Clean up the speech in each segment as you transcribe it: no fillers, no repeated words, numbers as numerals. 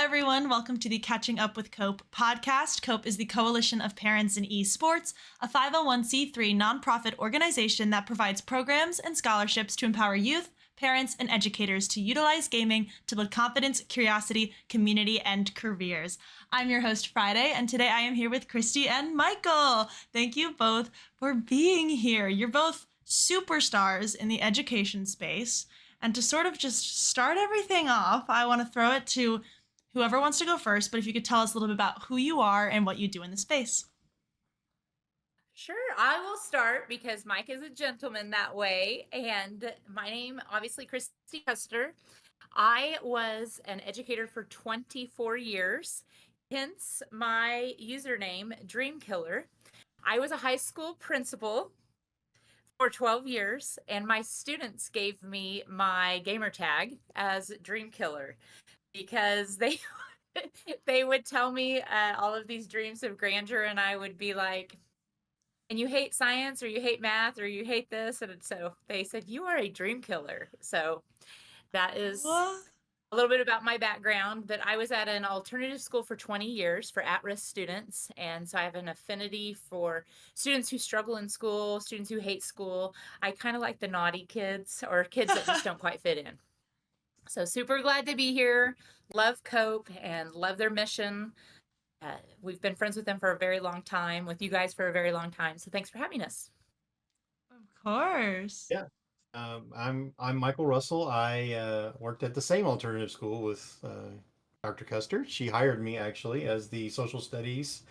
everyone. Welcome to the Catching Up with Cope podcast. Cope is the Coalition of Parents in Esports, a 501c3 nonprofit organization that provides programs and scholarships to empower youth, parents, and educators to utilize gaming to build confidence, curiosity, community, and careers. I'm your host, Friday, and today I am here with Kristy and Michael. Thank you both for being here. You're both superstars in the education space. And to sort of just start everything off, I want to throw it to whoever wants to go first, but if you could tell us a little bit about who you are and what you do in the space. Sure, I will start because Mike is a gentleman that way. And my name, obviously, Kristy Custer. I was an educator for 24 years, hence my username, Dream Killer. I was a high school principal for 12 years, and my students gave me my gamer tag as Dream Killer because they would tell me all of these dreams of grandeur, and I would be like, and you hate science, or you hate math, or you hate this, and so they said, you are a dream killer. So that is What? a little bit about my background, but I was at an alternative school for 20 years for at-risk students. And so I have an affinity for students who struggle in school, students who hate school. I kind of like the naughty kids or kids that just don't quite fit in. So super glad to be here. Love Cope and love their mission. We've been friends with them for a very long time, with you guys for a very long time. So thanks for having us. Of course. Yeah. I'm Michael Russell. I worked at the same alternative school with Dr. Custer. She hired me actually as the social studies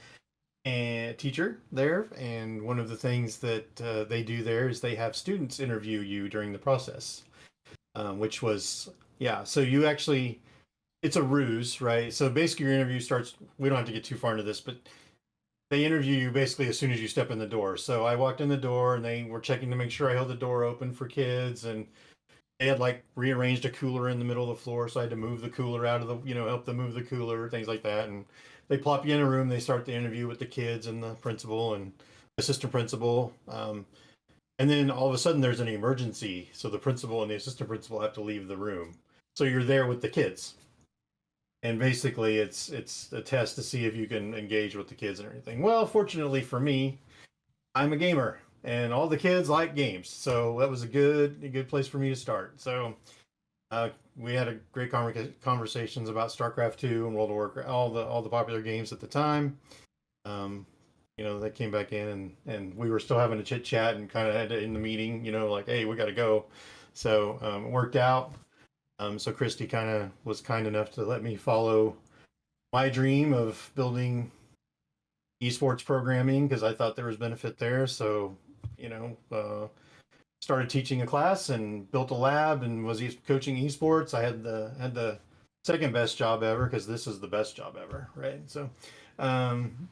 and teacher there. And one of the things that they do there is they have students interview you during the process, which was, yeah. So you actually, it's a ruse, right? So basically your interview starts, we don't have to get too far into this, but they interview you basically as soon as you step in the door. So I walked in the door and they were checking to make sure I held the door open for kids, and they had like rearranged a cooler in the middle of the floor. So I had to move the cooler out of the, help them move the cooler, things like that. And they plop you in a room, they start the interview with the kids and the principal and assistant principal. And then all of a sudden there's an emergency. So the principal and the assistant principal have to leave the room. So you're there with the kids. And basically, it's a test to see if you can engage with the kids and everything. Well, fortunately for me, I'm a gamer, and all the kids like games, so that was a good place for me to start. So we had a great conversations about StarCraft 2 and World of Warcraft, all the popular games at the time. They came back in, and we were still having a chit chat and kind of had to, in the meeting, like, hey, we got to go. So it worked out. So Kristy was kind enough to let me follow my dream of building esports programming because I thought there was benefit there. So, started teaching a class and built a lab and was coaching esports. I had the second best job ever because this is the best job ever, right? So, Dream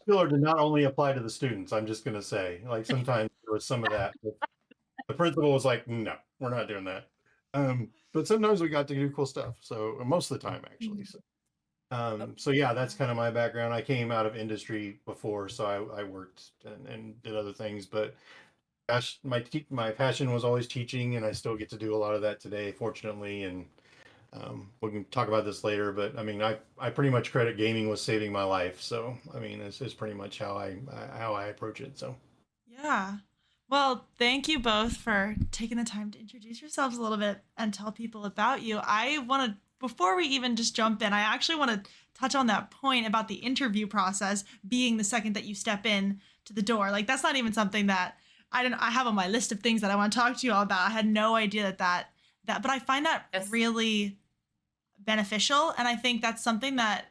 Killer did not only apply to the students. I'm just going to say, like, sometimes there was some of that. The principal was like, no, we're not doing that. But sometimes we got to do cool stuff. So most of the time, actually. So yeah, that's kind of my background. I came out of industry before, so I worked and did other things. But my passion was always teaching, and I still get to do a lot of that today, fortunately. And we can talk about this later. But I mean, I pretty much credit gaming with saving my life. So I mean, this is pretty much how I approach it. So yeah. Well, thank you both for taking the time to introduce yourselves a little bit and tell people about you. I want to, before we even just jump in, I actually want to touch on that point about the interview process being the second that you step in to the door. Like, that's not even something that I have on my list of things that I want to talk to you all about. I had no idea that, but I find that really beneficial. And I think that's something that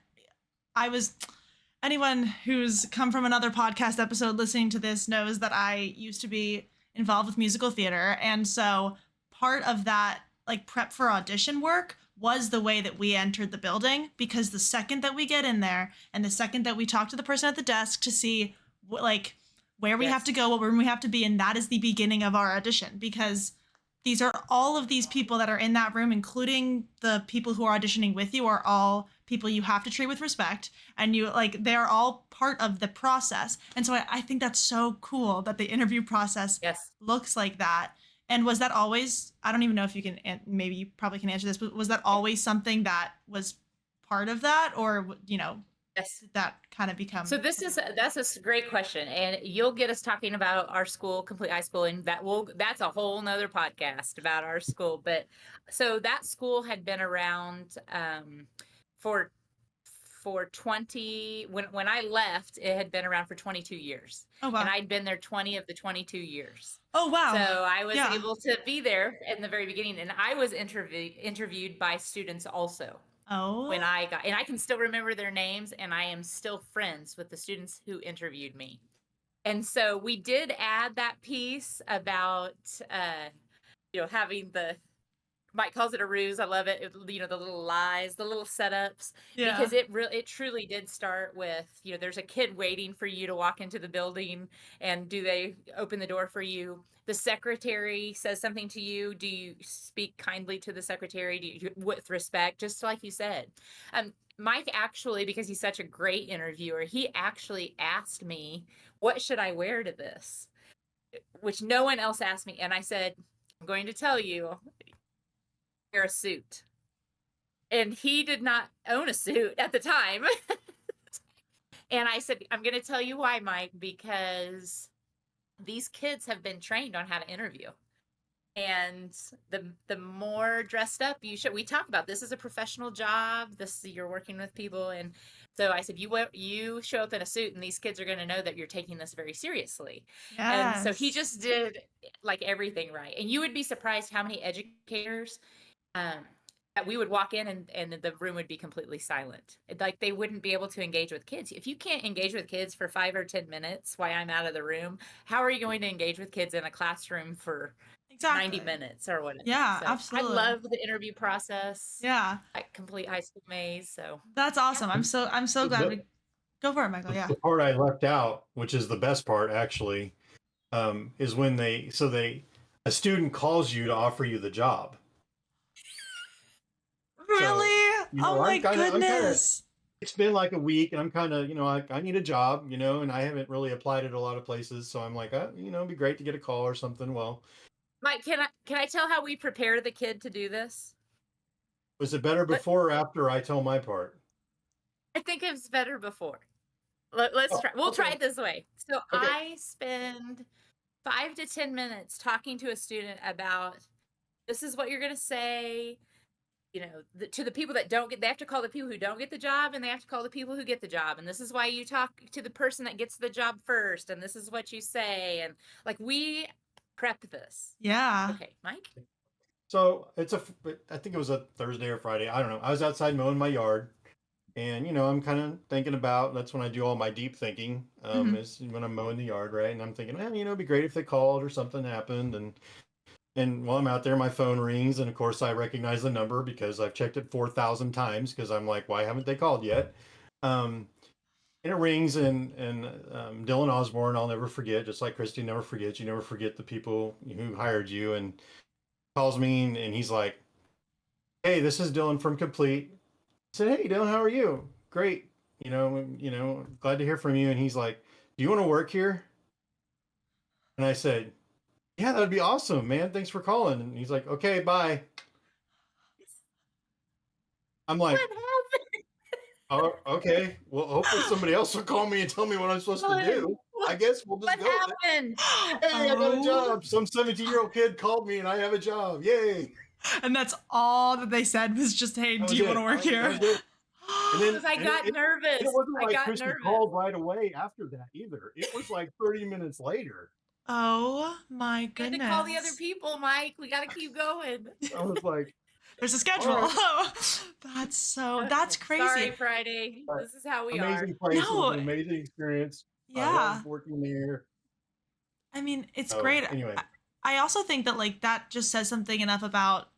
anyone who's come from another podcast episode listening to this knows that I used to be involved with musical theater. And so part of that, like, prep for audition work was the way that we entered the building, because the second that we get in there and the second that we talk to the person at the desk to see where we have to go, what room we have to be in, that is the beginning of our audition, because these are all of these people that are in that room, including the people who are auditioning with you, are all people you have to treat with respect, and they're all part of the process. And so I think that's so cool that the interview process looks like that, And was that always, I don't even know if you can, maybe you probably can answer this, but was that always something that was part of that? Or, Yes. did that kind of become? So that's a great question, and you'll get us talking about our school, Complete High School, and that's a whole nother podcast about our school. But so that school had been around for 20 when I left, it had been around for 22 years. Oh, wow. And I'd been there 20 of the 22 years. Oh, wow. So I was able to be there in the very beginning, and I was interviewed by students also. Oh. And I can still remember their names, and I am still friends with the students who interviewed me. And so we did add that piece about, having Mike calls it a ruse. I love it. The little lies, the little setups, because it truly did start with, there's a kid waiting for you to walk into the building, and do they open the door for you? The secretary says something to you. Do you speak kindly to the secretary? Do you, with respect, just like you said? Mike actually, because he's such a great interviewer, he actually asked me, what should I wear to this? Which no one else asked me. And I said, I'm going to tell you, wear a suit. And he did not own a suit at the time. And I said, I'm going to tell you why, Mike, because these kids have been trained on how to interview. And the more dressed up you should, we talk about this is a professional job. You're working with people. And so I said, you show up in a suit, and these kids are going to know that you're taking this very seriously. Yes. And so he just did like everything right. And you would be surprised how many educators that we would walk in, and the room would be completely silent. Like they wouldn't be able to engage with kids. If you can't engage with kids for 5 or 10 minutes while I'm out of the room, how are you going to engage with kids in a classroom for 90 minutes or whatever? Yeah, absolutely. I love the interview process. Yeah. At Complete High School Maze. So that's awesome. I'm so glad go for it, Michael. Yeah. The part I left out, which is the best part actually, is when a student calls you to offer you the job. Really? So, my goodness. It's been like a week, and I'm kind of, I need a job, and I haven't really applied at a lot of places. So I'm like, it'd be great to get a call or something. Well, Mike, can I tell how we prepare the kid to do this? Was it better before or after I tell my part? I think it was better before. Let's try. We'll try it this way. So Okay. I spend 5 to 10 minutes talking to a student about, this is what you're going to say. To the people that don't get, they have to call the people who don't get the job, and they have to call the people who get the job. And this is why you talk to the person that gets the job first. And this is what you say. And like, we prep this. Yeah. Okay, Mike? So I think it was a Thursday or Friday. I don't know. I was outside mowing my yard, and I'm kind of thinking about, that's when I do all my deep thinking, is when I'm mowing the yard, right? And I'm thinking, it'd be great if they called or something happened. And while I'm out there, my phone rings, and of course I recognize the number because I've checked it 4,000 times, because I'm like, why haven't they called yet? And it rings, and Dylan Osborne, I'll never forget, just like Kristy never forgets. You never forget the people who hired you, and calls me, and he's like, hey, this is Dylan from Complete. I said, hey, Dylan, how are you? Great. Glad to hear from you. And he's like, do you want to work here? And I said, yeah, that would be awesome, man. Thanks for calling. And he's like, okay, bye. I'm like, What happened? oh, okay. Well, hopefully somebody else will call me and tell me what I'm supposed to do. I guess we'll just What go. happened? Hey, I got a job. Some 17-year-old kid called me, and I have a job. Yay. And that's all that they said was just, hey, do you want to work here? And then, I got nervous. It wasn't like I got Kristy nervous. called right away after that either. It was like 30 minutes later. Oh my We goodness. have to call the other people, Mike. We got to keep going. I was like, there's a schedule. Right. That's crazy. Sorry, Friday. This is how we amazing are. place, No. an amazing experience. Yeah. I love working there. I mean, it's So, great. anyway. I also think that that just says something enough about,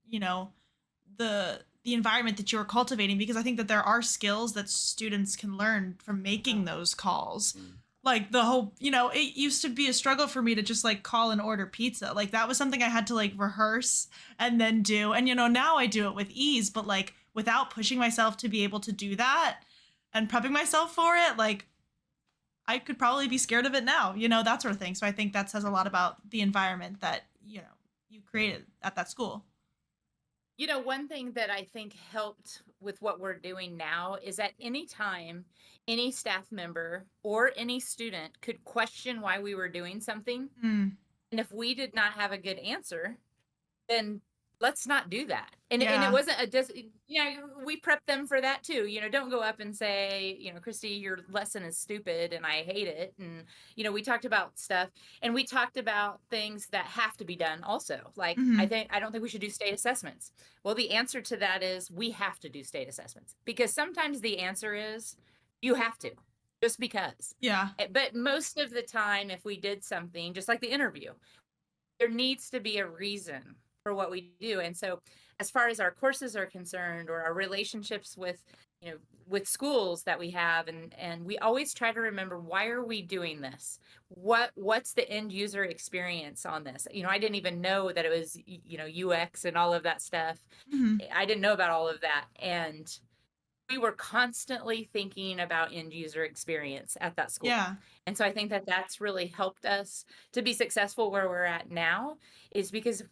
the environment that you're cultivating, because I think that there are skills that students can learn from making those calls. Like the whole, it used to be a struggle for me to just call and order pizza. Like that was something I had to rehearse and then do. And, now I do it with ease, but without pushing myself to be able to do that and prepping myself for it, I could probably be scared of it now, that sort of thing. So I think that says a lot about the environment that you created at that school. One thing that I think helped with what we're doing now is at any time, any staff member or any student could question why we were doing something. Mm, And if we did not have a good answer, then let's not do that. And Yeah. it wasn't we prep them for that too. Don't go up and say, Kristy, your lesson is stupid and I hate it. And, we talked about stuff, and we talked about things that have to be done also. Like, Mhm. I don't think we should do state assessments. Well, the answer to that is we have to do state assessments, because sometimes the answer is you have to, just because. Yeah. But most of the time, if we did something, just like the interview, there needs to be a reason for what we do. And so as far as our courses are concerned, or our relationships with, with schools that we have, and we always try to remember, why are we doing this? What's the end user experience on this? I didn't even know that it was, UX and all of that stuff. Mhm. I didn't know about all of that. And we were constantly thinking about end user experience at that school. Yeah. And so I think that that's really helped us to be successful where we're at now, is because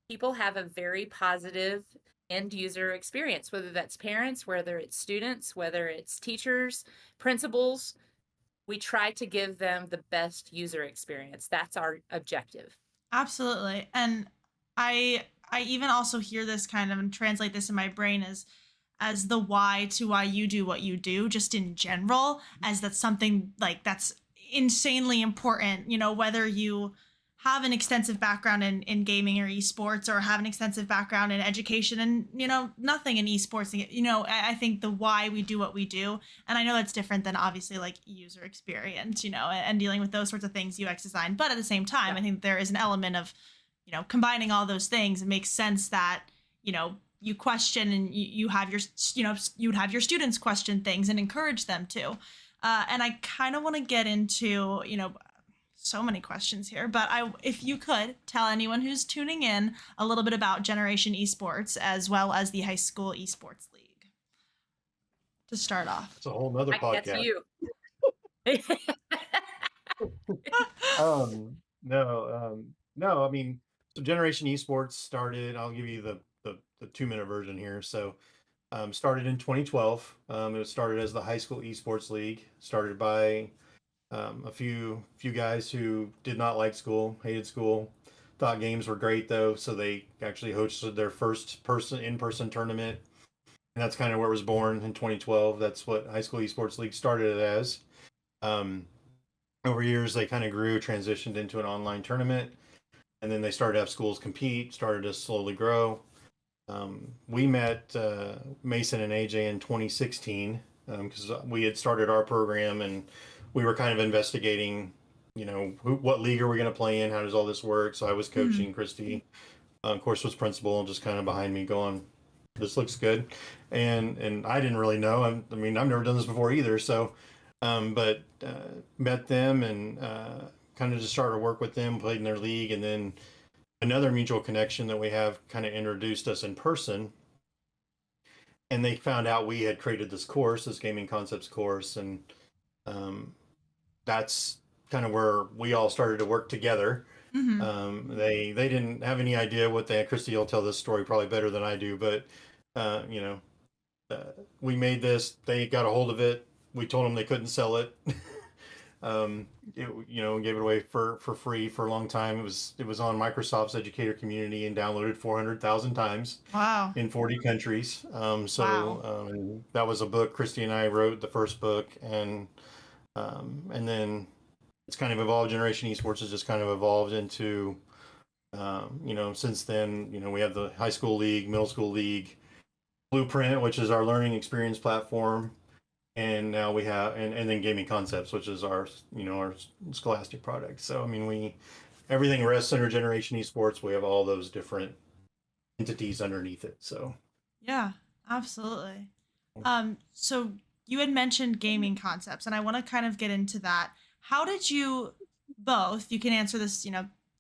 people have a very positive end user experience, whether that's parents, whether it's students, whether it's teachers, principals. We try to give them the best user experience. That's our objective. Absolutely. And I even also hear this kind of and translate this in my brain as the why to why you do what you do, just in general, as that's something like that's insanely important, whether you have an extensive background in gaming or esports, or have an extensive background in education and, nothing in esports. I think the why we do what we do, and I know that's different than obviously like user experience, and dealing with those sorts of things, UX design. But at the same time, I think there is an element of, combining all those things. It makes sense that, you question and you have your, you would have your students question things and encourage them to. And I kind of want to get into, so many questions here, but if you could tell anyone who's tuning in a little bit about Generation Esports, as well as the high school esports league, to start off. It's a whole nother That's podcast. you. No, I mean, so Generation Esports started. I'll give you the 2-minute version here. So, started in 2012. It was started as the high school esports league, started by a few guys who did not like school, hated school, thought games were great though. So they actually hosted their first in-person tournament, and that's kind of where it was born in 2012. That's what high school esports league started as. Um, Over years, they kind of grew, transitioned into an online tournament, and then they started to have schools compete, started to slowly grow. We met Mason and AJ in 2016 because we had started our program, and we were kind of investigating, what league are we going to play in? How does all this work? So I was Mhm. coaching. Kristy, of course, was principal, just kind of behind me going, this looks good. And I didn't really know. I mean, I've never done this before either. So, but met them and kind of just started to work with them, played in their league. And then another mutual connection that we have kind of introduced us in person. And they found out we had created this course, this gaming concepts course. And um, that's kind of where we all started to work together. Mhm. They didn't have any idea what they had. Kristy will tell this story probably better than I do, but uh, you know, we made this. They got a hold of it. We told them they couldn't sell it. Gave it away for free for a long time. It was on Microsoft's educator community and downloaded 400,000 times Wow. in 40 countries. Wow. And that was a book Kristy and I wrote, the first book, and then it's kind of evolved. Generation Esports has just kind of evolved into, since then, we have the high school league, middle school league, Blueprint, which is our learning experience platform, and now we have, and then Gaming Concepts, which is our scholastic product. So I mean, everything rests under Generation Esports. We have all those different entities underneath it. So Yeah, absolutely. So you had mentioned gaming concepts, and I want to kind of get into that. How did you both, you can answer this,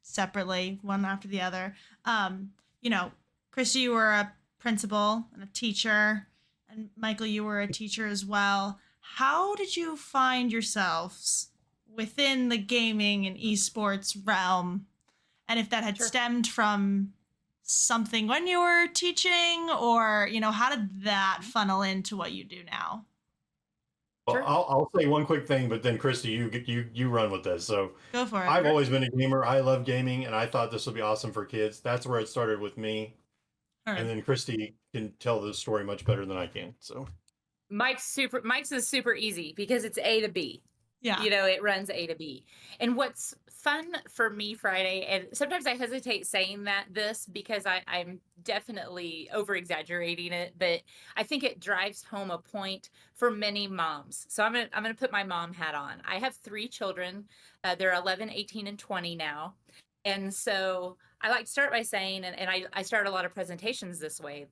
separately, one after the other. Um, you know, Christy, you were a principal and a teacher, and Michael, you were a teacher as well. How did you find yourselves within the gaming and esports realm? and if that had Sure. stemmed from something when you were teaching, or, how did that funnel into what you do now? Well, Sure. I'll say one quick thing, but then Kristy, you run with this. So Go for it. I've always been a gamer. I love gaming, and I thought this would be awesome for kids. That's where it started with me, and Heard. then Kristy can tell this story much better than I can. So Mike's is super easy because it's A to B. Yeah. It runs A to B. And what's fun for me, Friday, and sometimes I hesitate saying this because I'm definitely over exaggerating it, but I think it drives home a point for many moms. So I'm gonna put my mom hat on. I have 3 children. They're 11, 18, and 20 now. And so I like to start by saying, and I start a lot of presentations this way.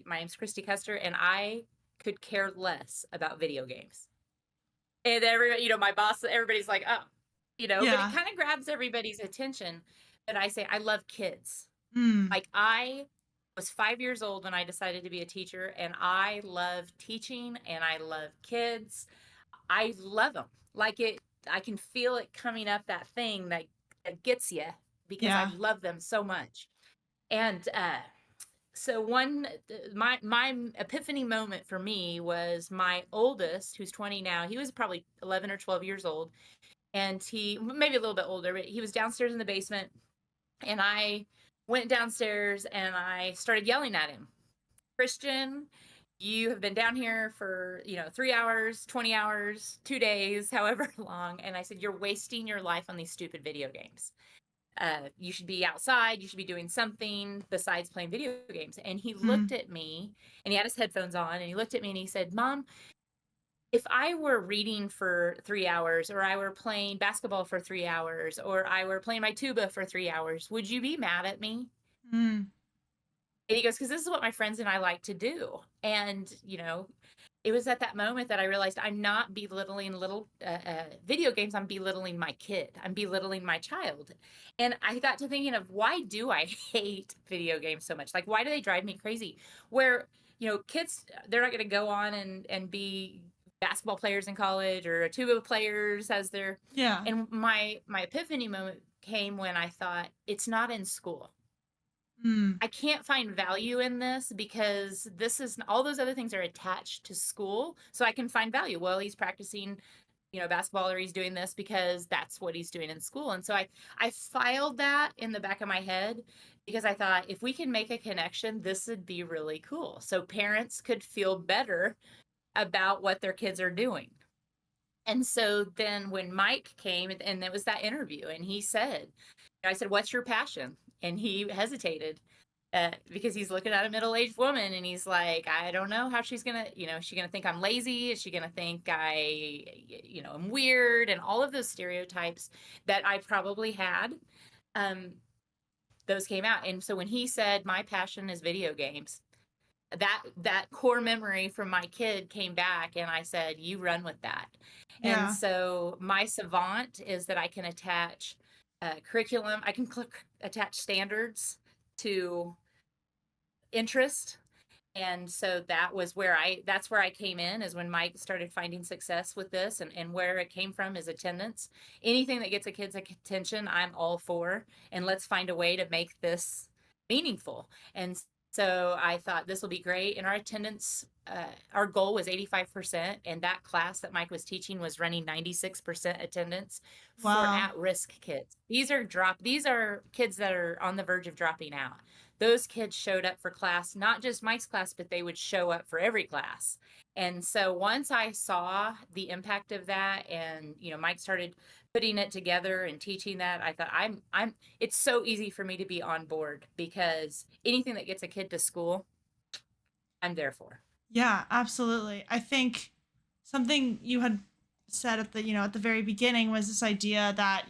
My name's Kristy Custer, and I could care less about video games. And everybody, my boss, everybody's like, oh, but Yeah. it kind of grabs everybody's attention. But I say, I love kids. Mm. Like, I was 5 years old when I decided to be a teacher, and I love teaching and I love kids. I love them. I can feel it coming up, that thing that gets you, because I Yeah. love them so much. And so my epiphany moment for me was my oldest, who's 20 now. He was probably 11 or 12 years old, and he maybe a little bit older, but he was downstairs in the basement, and I went downstairs and I started yelling at him. Christian, you have been down here for 3 hours, 20 hours, 2 days, however long. And I said, you're wasting your life on these stupid video games. You should be outside. You should be doing something besides playing video games. And he looked at me, and he had his headphones on, and he looked at me and he said, Mom, if I were reading for 3 hours, or I were playing basketball for 3 hours, or I were playing my tuba for 3 hours, would you be mad at me? Mm. And he goes, because this is what my friends and I like to do. And, it was at that moment that I realized I'm not belittling little video games. I'm belittling my kid. I'm belittling my child. And I got to thinking of, why do I hate video games so much? Like, why do they drive me crazy? Where, kids, they're not going to go on and be basketball players in college, or tuba players as their. Yeah. And my epiphany moment came when I thought, it's not in school. Mm. I can't find value in this, because all those other things are attached to school. So I can find value. Well, he's practicing, basketball, or he's doing this because that's what he's doing in school. And so I filed that in the back of my head, because I thought, if we can make a connection, this would be really cool. So parents could feel better about what their kids are doing. And so then when Mike came, and it was that interview, and he said, I said, what's your passion? And he hesitated, because he's looking at a middle-aged woman, and he's like, I don't know how she's gonna, is she gonna think I'm lazy? Is she gonna think I'm weird? And all of those stereotypes that I probably had, those came out. And so when he said, my passion is video games, that core memory from my kid came back, and I said, you run with that. Yeah. And so my savant is that I can attach curriculum. I can attach standards to interest. And so that's where I came in, is when Mike started finding success with this, and where it came from is attendance. Anything that gets a kid's attention, I'm all for, and let's find a way to make this meaningful. And so I thought, this will be great. And our attendance, our goal was 85%. And that class that Mike was teaching was running 96% attendance for Wow. at-risk kids. These are kids that are on the verge of dropping out. Those kids showed up for class, not just Mike's class, but they would show up for every class. And so once I saw the impact of that, and, Mike started putting it together and teaching that, I thought, it's so easy for me to be on board, because anything that gets a kid to school, I'm there for. Yeah, absolutely. I think something you had said at the very beginning was this idea that,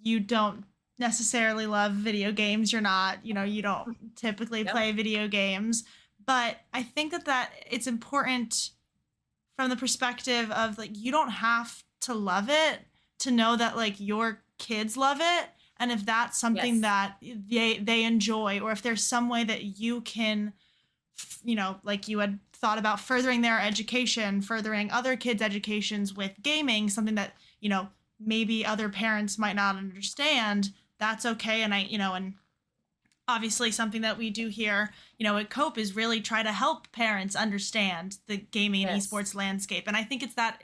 you don't necessarily love video games. You're not, you don't typically Yep. play video games. But I think that it's important from the perspective of, like, you don't have to love it to know that, like, your kids love it. And if that's something Yes. that they enjoy, or if there's some way that you can, like you had thought about furthering their education, furthering other kids' educations with gaming, something that, maybe other parents might not understand, that's okay. And and obviously something that we do here, at Cope is really try to help parents understand the gaming and Yes. esports landscape. And I think it's that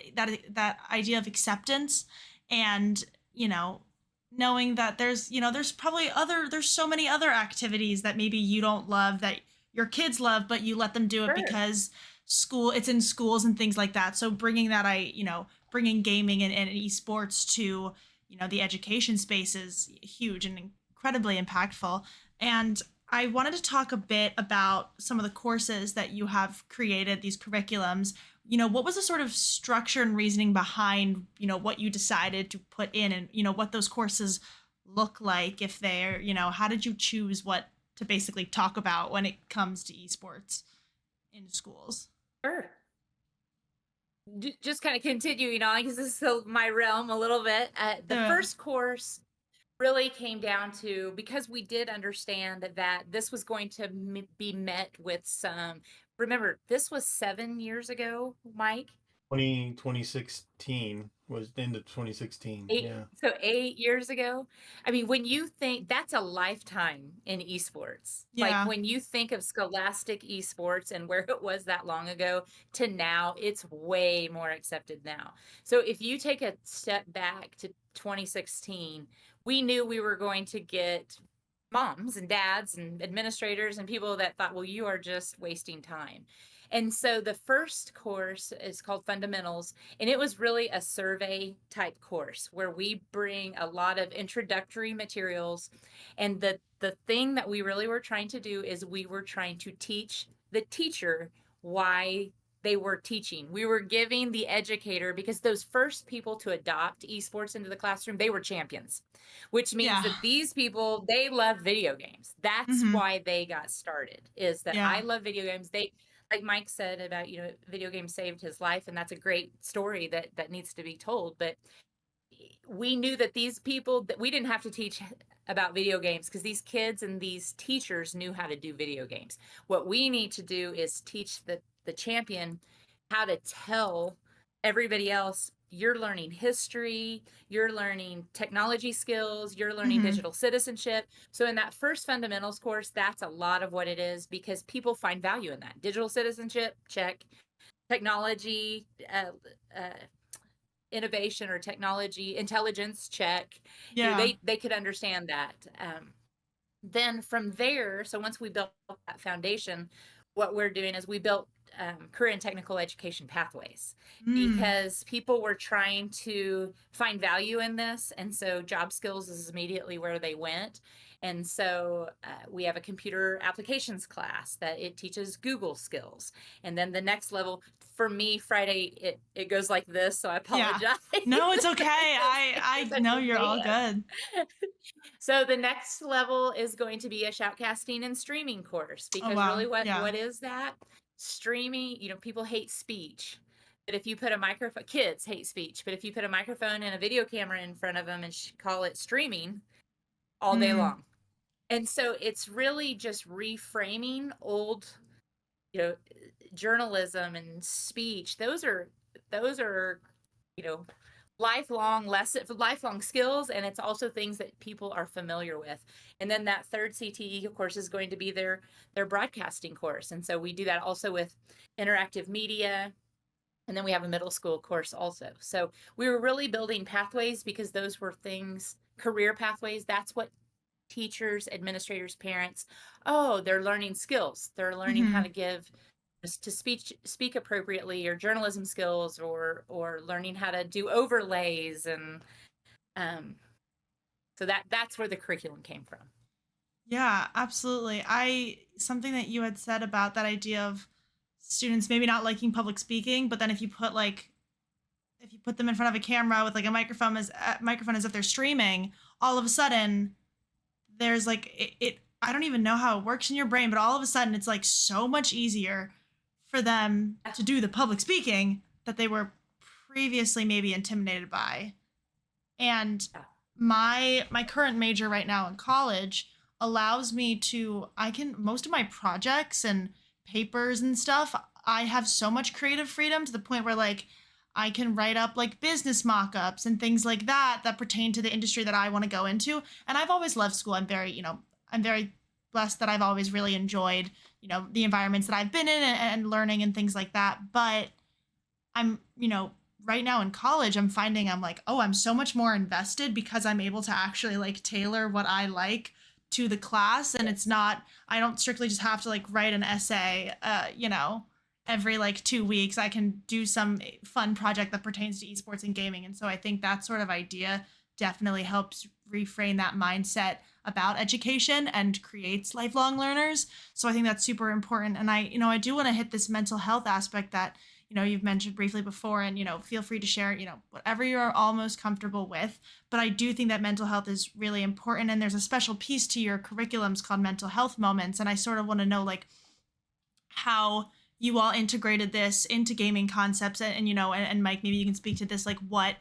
idea of acceptance and, knowing that there's probably there's so many other activities that maybe you don't love that your kids love, but you let them do it Sure. because it's in schools and things like that. So bringing gaming and esports to, the education space is huge and incredibly impactful. And I wanted to talk a bit about some of the courses that you have created, these curriculums. What was the sort of structure and reasoning behind, what you decided to put in and, what those courses look like if they're, how did you choose what to basically talk about when it comes to esports in schools? Sure. Just kind of continuing on because this is still my realm a little bit. The The first course really came down to because we did understand that this was going to be met with some. Remember, this was 7 years ago, Mike. 2016 was the end of 2016. Eight, Yeah. so 8 years ago. I mean, when you think that's a lifetime in esports, like Yeah. when you think of scholastic esports and where it was that long ago to now, it's way more accepted now. So if you take a step back to 2016, we knew we were going to get moms and dads and administrators and people that thought, well, you are just wasting time. And so the first course is called Fundamentals, and it was really a survey type course where we bring a lot of introductory materials. And the thing that we really were trying to do is we were trying to teach the teacher why they were teaching. We were giving the educator, because those first people to adopt esports into the classroom, they were champions, which means Yeah. that these people, they love video games. That's Hmm. why they got started, is that Yeah. I love video games. They, like Mike said about, video games saved his life, and that's a great story that needs to be told. But we knew that these people, that we didn't have to teach about video games because these kids and these teachers knew how to do video games. What we need to do is teach the champion how to tell everybody else, you're learning history, you're learning technology skills, you're learning Hmm. digital citizenship. So in that first fundamentals course, that's a lot of what it is, because people find value in that. Digital citizenship, check. Technology, innovation or technology intelligence, check. Yeah. They could understand that. Then from there, so once we built that foundation, what we're doing is we built career and technical education pathways, Mm. because people were trying to find value in this. And so job skills is immediately where they went. And so we have a computer applications class that it teaches Google skills. And then the next level for me, Friday, it goes like this. So I Yeah. apologize. No, it's okay. I Such know a you're all fan. good. So the next level is going to be a shoutcasting and streaming course, Oh because wow. really Yeah. what is that? Streaming, people hate speech. But if you put a microphone, kids hate speech, but if you put a microphone and a video camera in front of them and call it streaming all day Mm. long. And so it's really just reframing old, you know, journalism and speech. Those are, you know, lifelong skills, and it's also things that people are familiar with. And then that third CTE course is going to be their broadcasting course, and so we do that also with interactive media. And then we have a middle school course also. So we were really building pathways, because those were things, career pathways. That's what teachers, administrators, parents, oh, they're learning skills, they're learning how to Hmm. give, to speak appropriately, or journalism skills, or learning how to do overlays. And so that's where the curriculum came from. Yeah, absolutely. Something that you had said about that idea of students maybe not liking public speaking, but then if you put them in front of a camera with like a microphone as if they're streaming, all of a sudden there's like it I don't even know how it works in your brain, but all of a sudden it's like so much easier for them to do the public speaking that they were previously maybe intimidated by. And Yeah. my current major right now in college allows me to I can most of my projects and papers and stuff, I have so much creative freedom to the point where like I can write up like business mock-ups and things like that that pertain to the industry that I want to go into. And I've always loved school. I'm very blessed that I've always really enjoyed, the environments that I've been in and learning and things like that. But I'm, right now in college, I'm finding I'm like, oh, I'm so much more invested because I'm able to actually like tailor what I like to the class. And it's not, I don't strictly just have to like write an essay, every like 2 weeks. I can do some fun project that pertains to esports and gaming. And so I think that sort of idea definitely helps reframe that mindset about education and creates lifelong learners. So I think that's super important. And I do want to hit this mental health aspect that, you've mentioned briefly before, and, feel free to share, whatever you're all most comfortable with. But I do think that mental health is really important. And there's a special piece to your curriculums called mental health moments. And I sort of want to know, like, how you all integrated this into gaming concepts and Mike, maybe you can speak to this, like what,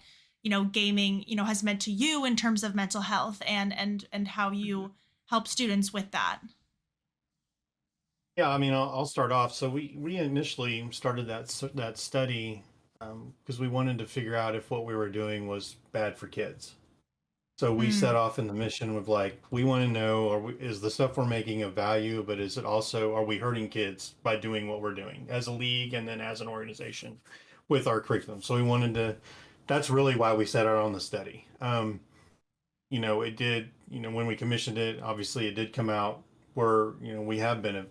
gaming, has meant to you in terms of mental health and how you help students with that. Yeah, I mean, I'll start off. So we initially started that study because we wanted to figure out if what we were doing was bad for kids. So we set Mm, off in the mission with like, we want to know, is the stuff we're making of value, but is it also, are we hurting kids by doing what we're doing as a league and then as an organization with our curriculum? So we wanted to, that's really why we set out on the study. It did, when we commissioned it, obviously it did come out where,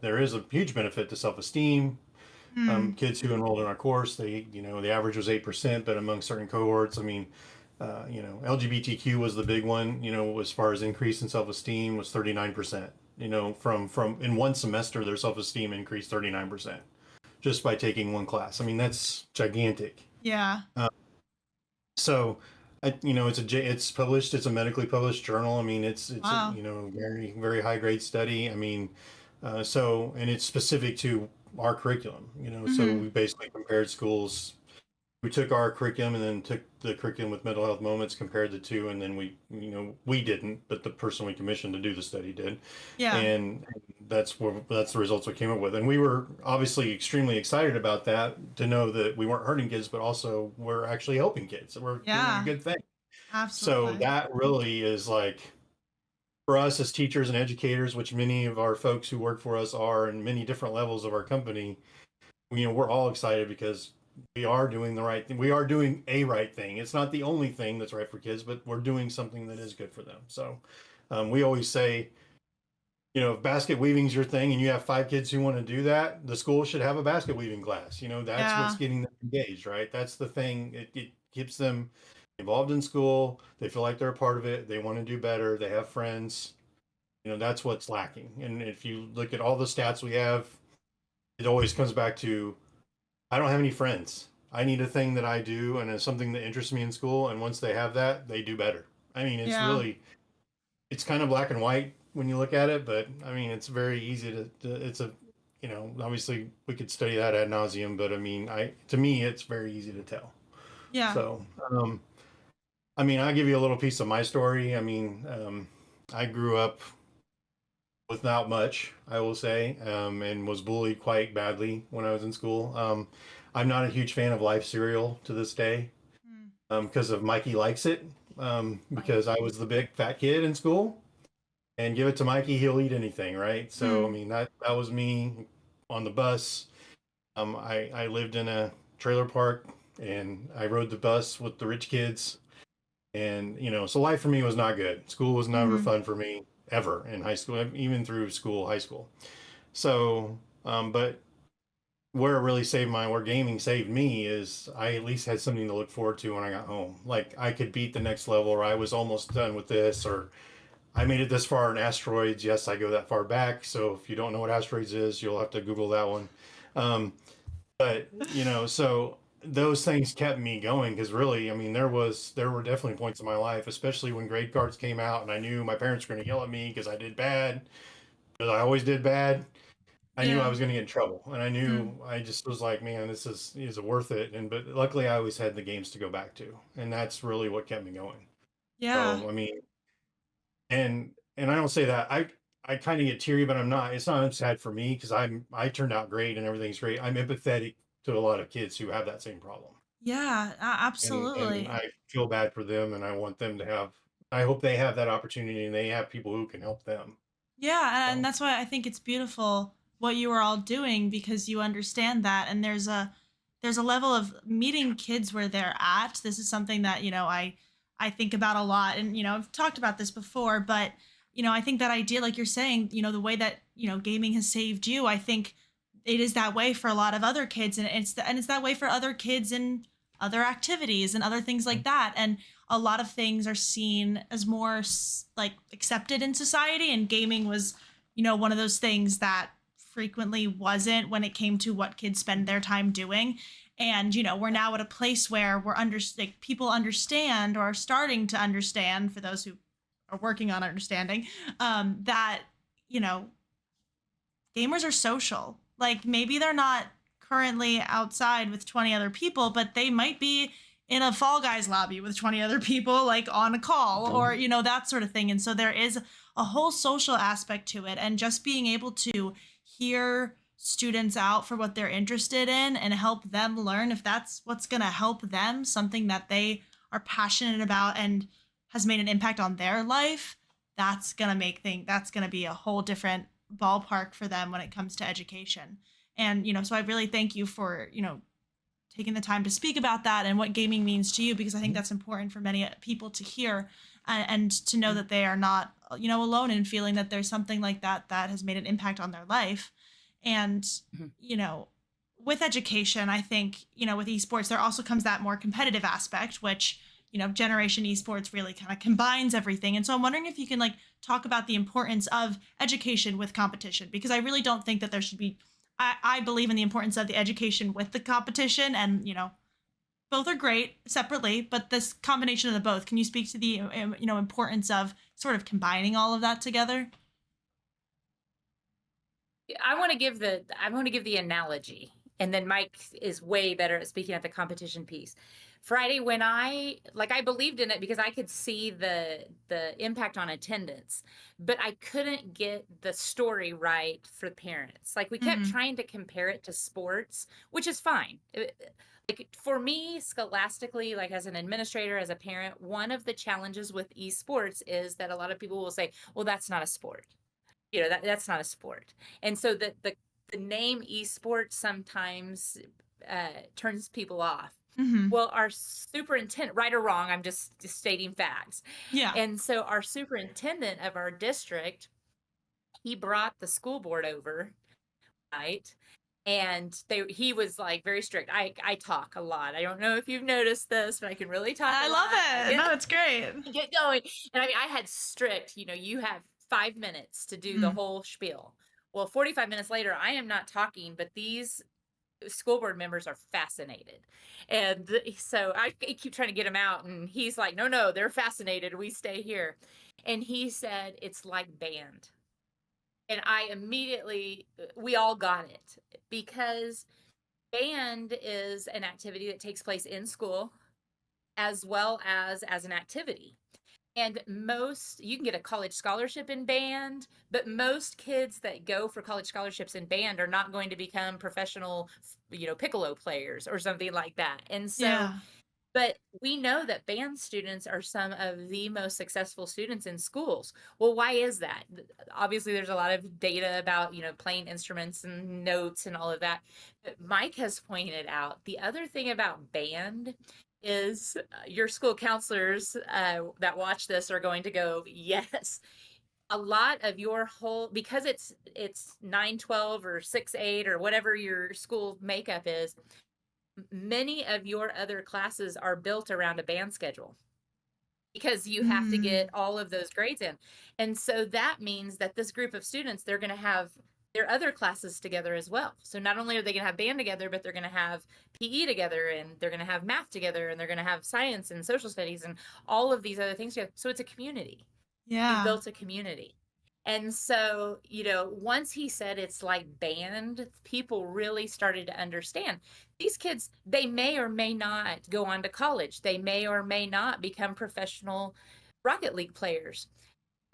there is a huge benefit to self-esteem. mm, Kids who enrolled in our course, the average was 8%, but among certain cohorts, I mean, LGBTQ was the big one, as far as increase in self-esteem was 39%, from in one semester, their self-esteem increased 39% just by taking one class. I mean, that's gigantic. yeah. So, it's published. It's a medically published journal. I mean, it's a Wow. very very high grade study. I mean, and it's specific to our curriculum. So Hmm. we basically compared schools. We took our curriculum and then took the curriculum with mental health moments, compared the two, and then we didn't, but the person we commissioned to do the study did, Yeah. and that's the results we came up with. And we were obviously extremely excited about that, to know that we weren't hurting kids, but also we're actually helping kids, that we're doing a Yeah. good thing. So Absolutely. that really is like, for us as teachers and educators, which many of our folks who work for us are in many different levels of our company, we're all excited because we are doing the right thing. We are doing a right thing. It's not the only thing that's right for kids, but we're doing something that is good for them. So we always say, if basket weaving's your thing and you have 5 kids who want to do that, the school should have a basket weaving class. That's what's Yeah. getting them engaged, right? That's the thing. It keeps them involved in school. They feel like they're a part of it. They want to do better. They have friends. That's what's lacking. And if you look at all the stats we have, it always comes back to, I don't have any friends. I need a thing that I do and it's something that interests me in school. And once they have that, they do better. I mean, Yeah. it's kind of black and white when you look at it, but I mean, it's very easy it's obviously we could study that ad nauseum, but I mean, to me, it's very easy to tell. Yeah. So, I mean, I'll give you a little piece of my story. I mean, I grew up without much, I will say, and was bullied quite badly when I was in school. I'm not a huge fan of Life cereal to this day, Mm. because of Mikey likes it, because I Mikey. was the big fat kid in school, and give it to Mikey, he'll eat anything, right? So I Mm. mean, that was me on the bus. I lived in a trailer park, and I rode the bus with the rich kids, and so life for me was not good. School was never Mm. fun for me ever in high school, even through high school. So, but where gaming saved me is I at least had something to look forward to when I got home. Like I could beat the next level, or I was almost done with this, or I made it this far in asteroids. Yes, I go that far back. So if you don't know what asteroids is, you'll have to Google that one. Um, but so those things kept me going, because really, I mean, there were definitely points in my life, especially when grade cards came out, and I knew my parents were going to yell at me because I did bad, because I always did bad. I knew I Yeah. was going to get in trouble, and I knew, Mm. I just was like, man, this is it worth it? And but luckily, I always had the games to go back to, and that's really what kept me going. Yeah. So I mean, and I don't say that I kind of get teary, but I'm not. It's not sad for me because I turned out great and everything's great. I'm empathetic to a lot of kids who have that same problem. Yeah, And absolutely. I feel bad for them, and I want them to have. I hope they have that opportunity, and they have people who can help them. Yeah, and So, that's why I think it's beautiful what you are all doing because you understand that, and there's a level of meeting kids where they're at. This is something that, I think about a lot, and I've talked about this before, but I think that idea, like you're saying, the way that, gaming has saved you, I think it is that way for a lot of other kids, and it's that way for other kids in other activities and other things like that. And a lot of things are seen as more like accepted in society, and gaming was one of those things that frequently wasn't when it came to what kids spend their time doing. And we're now at a place where like, people understand, or are starting to understand, for those who are working on understanding, that you know gamers are social. Like, maybe they're not currently outside with 20 other people, but they might be in a Fall Guys lobby with 20 other people, like on a call, or, that sort of thing. And so there is a whole social aspect to it. And just being able to hear students out for what they're interested in and help them learn, if that's what's going to help them, something that they are passionate about and has made an impact on their life, that's going to be a whole different ballpark for them when it comes to education. And so I really thank you for taking the time to speak about that and what gaming means to you, because I think that's important for many people to hear, and to know that they are not alone in feeling that there's something like that that has made an impact on their life. And Mhm. you know with education, I think with esports there also comes that more competitive aspect, which Generation Esports really kind of combines everything. And so I'm wondering if you can, like, talk about the importance of education with competition, because I really don't think that there should be. I believe in the importance of the education with the competition, and both are great separately, but this combination of the both. Can you speak to the importance of sort of combining all of that together? I want to give the analogy, and then Mike is way better at speaking at the competition piece. Friday, when I believed in it because I could see the impact on attendance, but I couldn't get the story right for parents. Like, we kept Mm-hmm. trying to compare it to sports, which is fine. Like, for me, scholastically, like as an administrator, as a parent, one of the challenges with esports is that a lot of people will say, well, that's not a sport. That's not a sport. And so the name esports sometimes turns people off. Mm-hmm. Well, our superintendent, right or wrong, I'm just stating facts. Yeah. And so our superintendent of our district, he brought the school board over, right? And he was like very strict. I talk a lot. I don't know if you've noticed this, but I can really talk a I love lot. I it. No, it's great. get going. And I mean, I had strict, you have 5 minutes to do the Mm-hmm. whole spiel. Well, 45 minutes later, I am not talking, but these school board members are fascinated. And so I keep trying to get him out, and he's like, no, no, they're fascinated. We stay here. And he said, it's like band. And I immediately, we all got it, because band is an activity that takes place in school as well as an activity. And you can get a college scholarship in band, but most kids that go for college scholarships in band are not going to become professional, piccolo players or something like that. And so, Yeah. but we know that band students are some of the most successful students in schools. Well, why is that? Obviously, there's a lot of data about, playing instruments and notes and all of that. But Mike has pointed out the other thing about band is, your school counselors that watch this are going to go, yes. A lot of your whole, because it's 9-12 or 6-8 or whatever your school makeup is, many of your other classes are built around a band schedule because you have to Mm-hmm. get all of those grades in. And so that means that this group of students, they're going to have their other classes together as well. So not only are they going to have band together, but they're going to have PE together, and they're going to have math together, and they're going to have science and social studies and all of these other things together. So it's a community. You've Yeah. built a community. And so, once he said it's like band, people really started to understand. These kids, they may or may not go on to college. They may or may not become professional Rocket League players.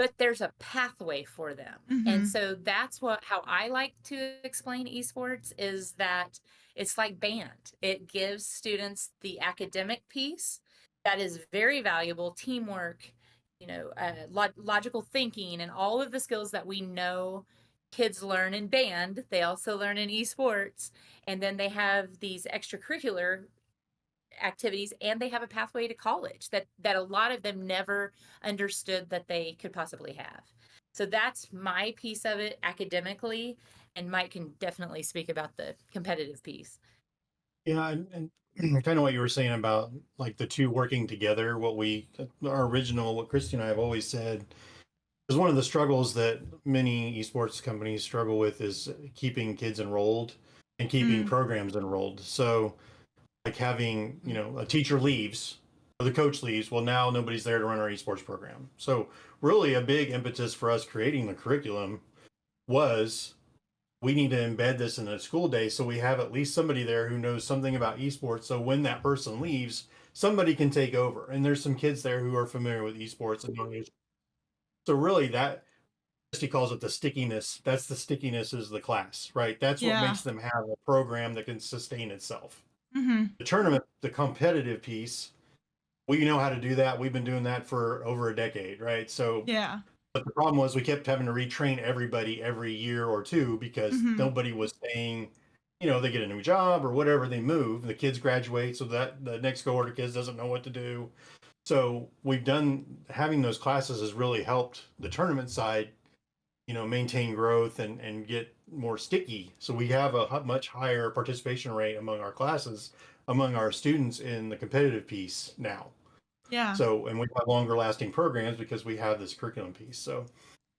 but there's a pathway for them. And so that's how I like to explain esports, is that it's like band. It gives students the academic piece that is very valuable, teamwork, logical thinking, and all of the skills that we know kids learn in band. They also learn in esports, and then they have these extracurricular activities, and they have a pathway to college that a lot of them never understood that they could possibly have. So that's my piece of it academically, and Mike can definitely speak about the competitive piece. Yeah, and kind of what you were saying about like the two working together. What Kristy and I have always said is one of the struggles that many esports companies struggle with is keeping kids enrolled and keeping programs enrolled. So like having, a teacher leaves or the coach leaves, well, now nobody's there to run our esports program. So really a big impetus for us creating the curriculum was we need to embed this in the school day so we have at least somebody there who knows something about esports. So when that person leaves, somebody can take over. And there's some kids there who are familiar with esports. So really that, he calls it the stickiness. That's the stickiness is the class, right? That's what makes them have a program that can sustain itself. The tournament, the competitive piece, we know how to do that. We've been doing that for over a decade, right? So but the problem was we kept having to retrain everybody every year or two because nobody was staying, they get a new job or whatever, they move, the kids graduate, so that the next cohort of kids doesn't know what to do. So having those classes has really helped the tournament side, maintain growth and get more sticky. So we have a much higher participation rate among our classes, among our students in the competitive piece now. Yeah. So, and we have longer lasting programs because we have this curriculum piece. So,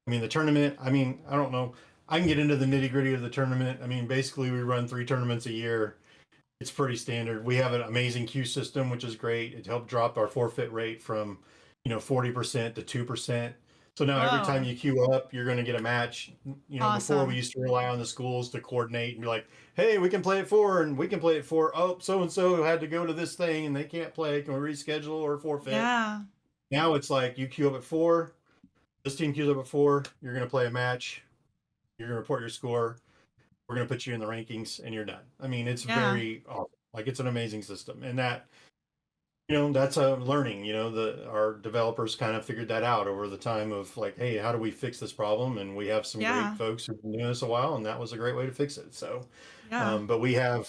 the tournament, I don't know. I can get into the nitty gritty of the tournament. Basically we run 3 tournaments a year. It's pretty standard. We have an amazing queue system, which is great. It helped drop our forfeit rate from, 40% to 2%. So now every time you queue up, you're going to get a match. Awesome. Before we used to rely on the schools to coordinate and be like, hey, we can play at 4 and we can play at 4. Oh, so-and-so had to go to this thing and they can't play. Can we reschedule or forfeit? Yeah. Now it's like you queue up at 4. This team queues up at 4. You're going to play a match. You're going to report your score. We're going to put you in the rankings and you're done. It's very awesome. Like it's an amazing system. And that, that's a learning, our developers kind of figured that out over the time of like, hey, how do we fix this problem? And we have some great folks who've been doing this a while, and that was a great way to fix it. So, but we have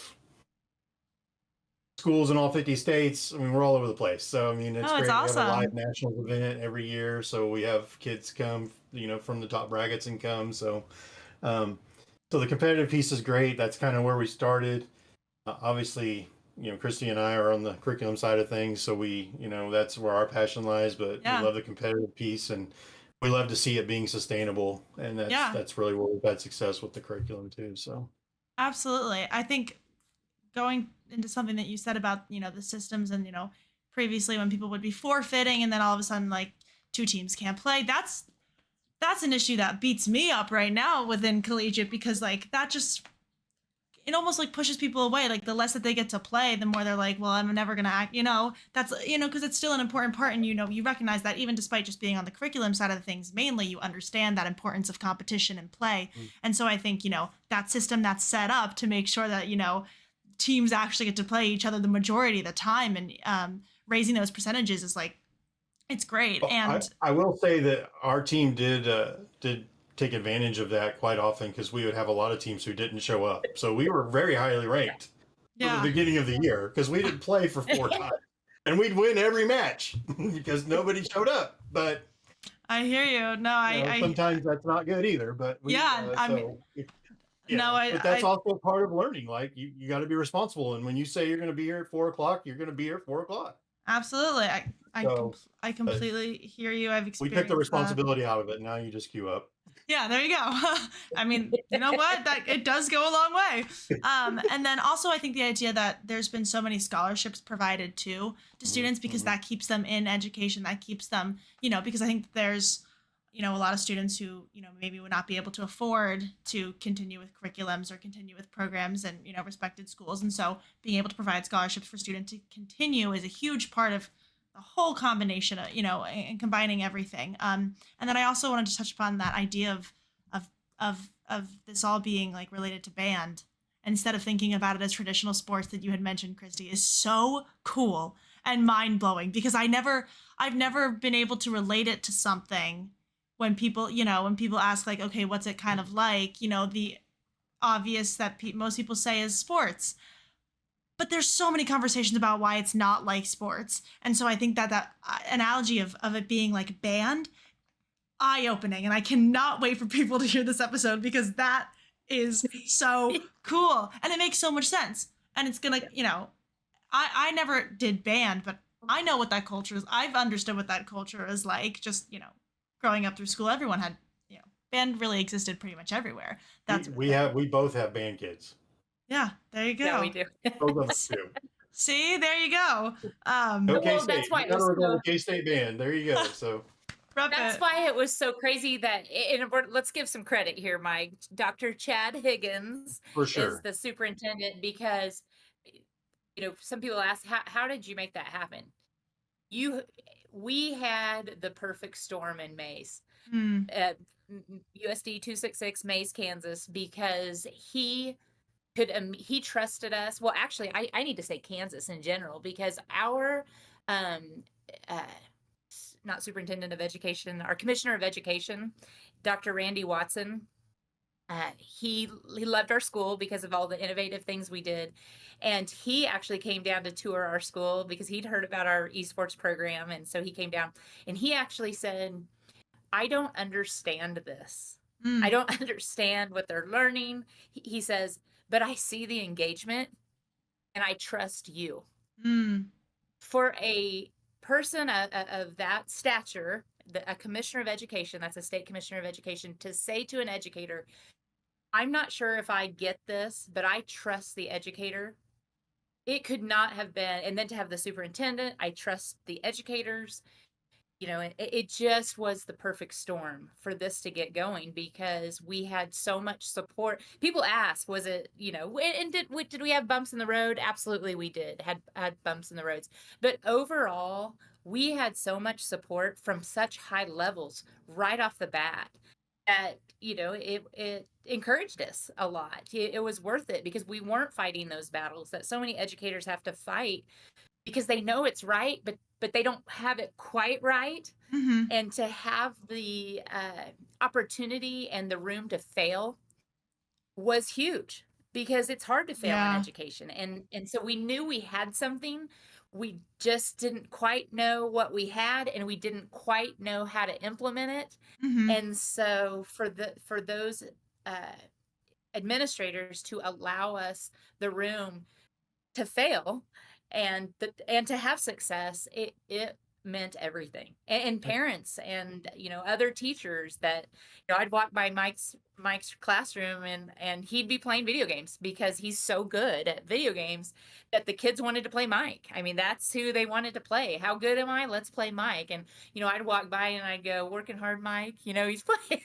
schools in all 50 states. We're all over the place. So, it's great. Awesome. We have a live national event every year. So we have kids come, from the top brackets and come. So, so the competitive piece is great. That's kind of where we started. Obviously, Kristy and I are on the curriculum side of things, so we, that's where our passion lies, but we love the competitive piece and we love to see it being sustainable. And that's really where we've had success with the curriculum too. So absolutely. I think going into something that you said about, the systems and, previously when people would be forfeiting and then all of a sudden like 2 teams can't play, that's an issue that beats me up right now within collegiate, because like that just, it almost like pushes people away. Like the less that they get to play, the more they're like, well, I'm never going to act, that's, because it's still an important part. And, you recognize that even despite just being on the curriculum side of things, mainly you understand that importance of competition and play. And so I think, that system that's set up to make sure that, teams actually get to play each other the majority of the time, and raising those percentages is like, it's great. Well, and I will say that our team did take advantage of that quite often because we would have a lot of teams who didn't show up. So we were very highly ranked at the beginning of the year because we didn't play for 4 times. And we'd win every match because nobody showed up. But I hear you. No, sometimes that's not good either. But but that's also part of learning. Like you got to be responsible. And when you say you're going to be here at 4 o'clock, you're going to be here at 4 o'clock. Absolutely. I completely hear you. I've experienced we took the responsibility out of it. Now you just queue up. Yeah, there you go. You know what? That it does go a long way. And then also I think the idea that there's been so many scholarships provided to students because that keeps them in education, that keeps them, because I think there's, a lot of students who, maybe would not be able to afford to continue with curriculums or continue with programs and, respected schools. And so being able to provide scholarships for students to continue is a huge part of the whole combination of, and combining everything. And then I also wanted to touch upon that idea of of this all being like related to band instead of thinking about it as traditional sports that you had mentioned, Kristy, is so cool and mind blowing because I've never been able to relate it to something when people, when people ask like, okay, what's it kind of like? The obvious that most people say is sports, but there's so many conversations about why it's not like sports. And so I think that analogy of it being like band, eye opening. And I cannot wait for people to hear this episode because that is so cool. And it makes so much sense. And it's going to, I never did band, but I know what that culture is. I've understood what that culture is like. Just, growing up through school, everyone had, band really existed pretty much everywhere. That's we both have band kids. Yeah, there you go. Yeah, we do. Both of us do. See, there you go. Okay, well, that's why it was so... K-State band. There you go. So that's why it was so crazy that, let's give some credit here, Mike. Dr. Chad Higgins for sure is the superintendent because, some people ask, how did you make that happen? We had the perfect storm in Mays. At USD 266 Mays, Kansas, because he trusted us. Well, actually, I need to say Kansas in general because our not superintendent of education, our commissioner of education, Dr. Randy Watson, he loved our school because of all the innovative things we did. And he actually came down to tour our school because he'd heard about our esports program. And so he came down and he actually said, I don't understand this. I don't understand what they're learning. He says, but I see the engagement and I trust you. For a person of that stature, a commissioner of education, that's a state commissioner of education, to say to an educator, I'm not sure if I get this, but I trust the educator. It could not have been, and then to have the superintendent, I trust the educators. It just was the perfect storm for this to get going because we had so much support. People ask, was it, and did we have bumps in the road? Absolutely, we did had bumps in the roads. But overall, we had so much support from such high levels right off the bat that, it encouraged us a lot. It was worth it because we weren't fighting those battles that so many educators have to fight because they know it's right, but they don't have it quite right. And to have the opportunity and the room to fail was huge because it's hard to fail in education. And so we knew we had something. We just didn't quite know what we had, and we didn't quite know how to implement it. And so for those administrators to allow us the room to fail and to have success, it meant everything. And parents and other teachers that I'd walk by Mike's classroom and he'd be playing video games because he's so good at video games that the kids wanted to play Mike. I mean, that's who they wanted to play. How good am I? Let's play Mike. And I'd walk by and I'd go, working hard, Mike. He's playing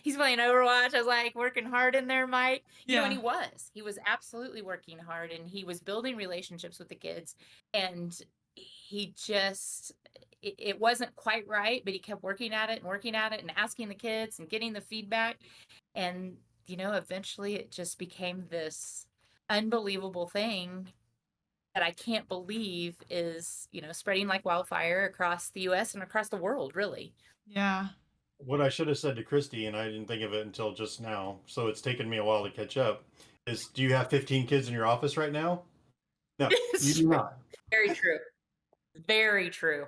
he's playing Overwatch. I was like, working hard in there, Mike. And he was absolutely working hard, and he was building relationships with the kids. And he just, it wasn't quite right, but he kept working at it and asking the kids and getting the feedback. And, eventually it just became this unbelievable thing that I can't believe is, spreading like wildfire across the US and across the world, really. Yeah. What I should have said to Kristy, and I didn't think of it until just now, so it's taken me a while to catch up, is do you have 15 kids in your office right now? No, you do not. Very true. Very true.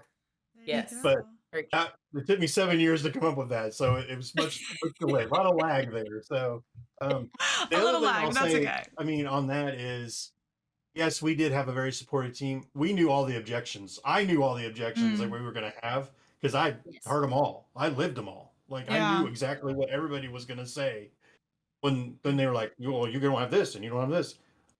Yes. But it took me 7 years to come up with that, so it was much delay, a lot of lag there. So the a little lag, that's okay. I mean, on that is, yes, we did have a very supportive team. We knew all the objections. I knew all the objections that we were going to have because I heard them all. I lived them all. Like I knew exactly what everybody was going to say when they were like, "Well, you're going to have this and you don't have this."